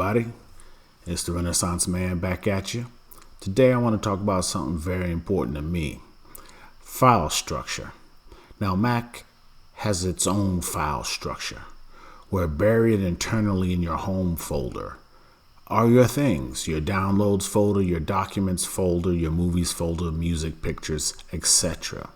everybody. It's the Renaissance Man back at you. Today I want to talk about something very important to me. File structure. Now Mac has its own file structure where buried internally in your home folder are your things, your downloads folder, your documents folder, your movies folder, music, pictures, etc.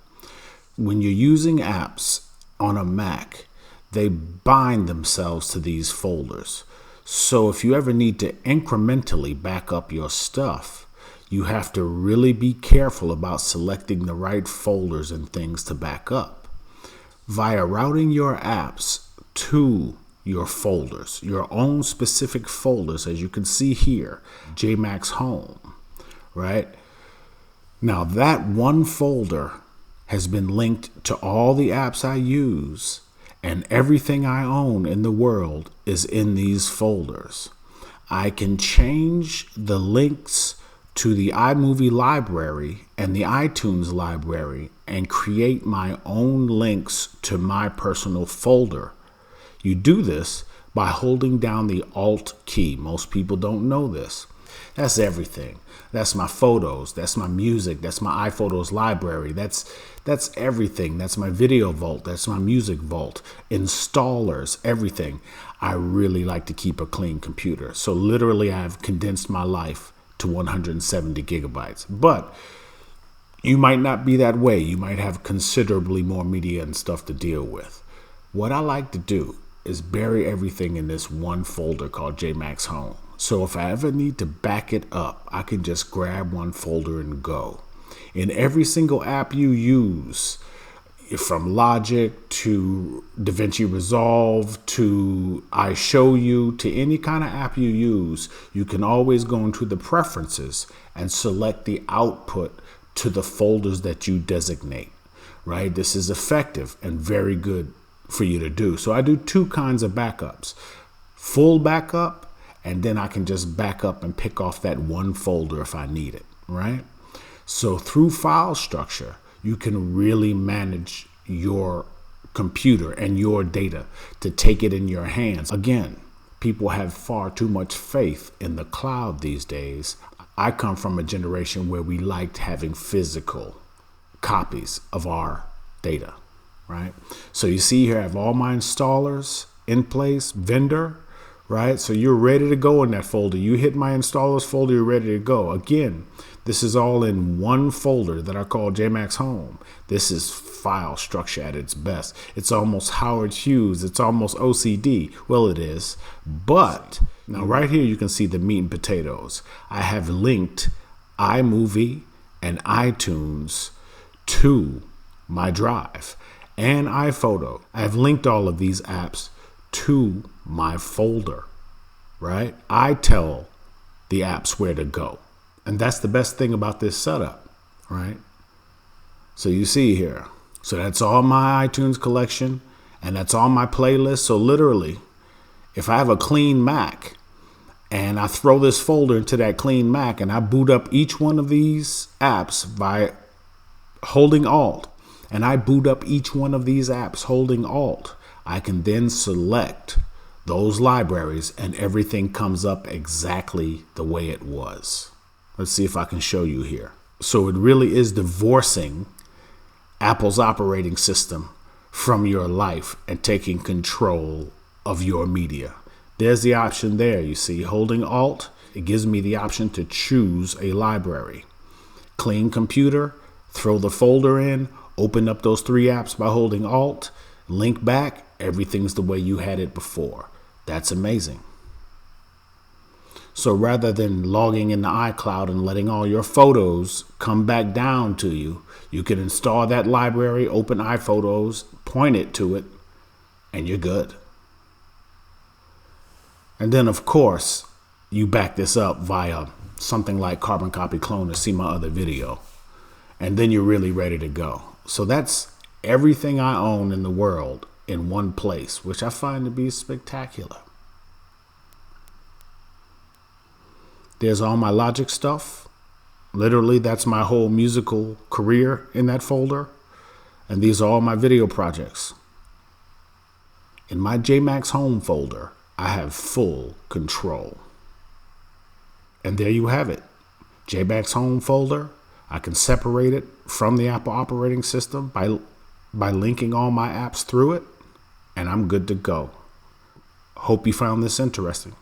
When you're using apps on a Mac, they bind themselves to these folders. So if you ever need to incrementally back up your stuff, you have to really be careful about selecting the right folders and things to back up. Via routing your apps to your folders, your own specific folders, as you can see here, JMax Home, right? Now that one folder has been linked to all the apps I use, and everything I own in the world is in these folders. I can change the links to the iMovie library and the iTunes library and create my own links to my personal folder. You do this by holding down the Alt key. Most people don't know this. That's everything. That's my photos. That's my music. That's my iPhotos library. That's everything. That's my video vault. That's my music vault. Installers, everything. I really like to keep a clean computer. So literally I've condensed my life to 170 gigabytes. But you might not be that way. You might have considerably more media and stuff to deal with. What I like to do is bury everything in this one folder called JMax Home. So if I ever need to back it up, I can just grab one folder and go. In every single app you use, from Logic to DaVinci Resolve to iShowU to any kind of app you use, you can always go into the preferences and select the output to the folders that you designate, right? This is effective and very good for you to do. So I do two kinds of backups, full backup, and then I can just back up and pick off that one folder if I need it, right? So through file structure, you can really manage your computer and your data to take it in your hands. Again, people have far too much faith in the cloud these days. I come from a generation where we liked having physical copies of our data, right? So you see here I have all my installers in place, vendor, right? So you're ready to go in that folder. You hit my installers folder, you're ready to go. Again, this is all in one folder that I call JMax Home. This is file structure at its best. It's almost Howard Hughes. It's almost OCD. Well, it is. But now right here, you can see the meat and potatoes. I have linked iMovie and iTunes to my drive and iPhoto. I've linked all of these apps to my folder, right? I tell the apps where to go. And that's the best thing about this setup, right? So you see here. So that's all my iTunes collection and that's all my playlists. So literally, if I have a clean Mac and I throw this folder into that clean Mac and I boot up each one of these apps by holding Alt, and I boot up each one of these apps holding Alt, I can then select those libraries and everything comes up exactly the way it was. Let's see if I can show you here. So it really is divorcing Apple's operating system from your life and taking control of your media. There's the option there. You see, holding Alt, it gives me the option to choose a library. Clean computer, throw the folder in, open up those three apps by holding Alt, link back, everything's the way you had it before. That's amazing. So rather than logging into iCloud and letting all your photos come back down to you, you can install that library, open iPhotos, point it to it, and you're good. And then, of course, you back this up via something like Carbon Copy Clone to see my other video. And then you're really ready to go. So that's everything I own in the world in one place, which I find to be spectacular. There's all my Logic stuff. Literally, that's my whole musical career in that folder. And these are all my video projects. In my JMax Home folder, I have full control. And there you have it. JBack's home folder. I can separate it from the Apple operating system by linking all my apps through it, and I'm good to go. Hope you found this interesting.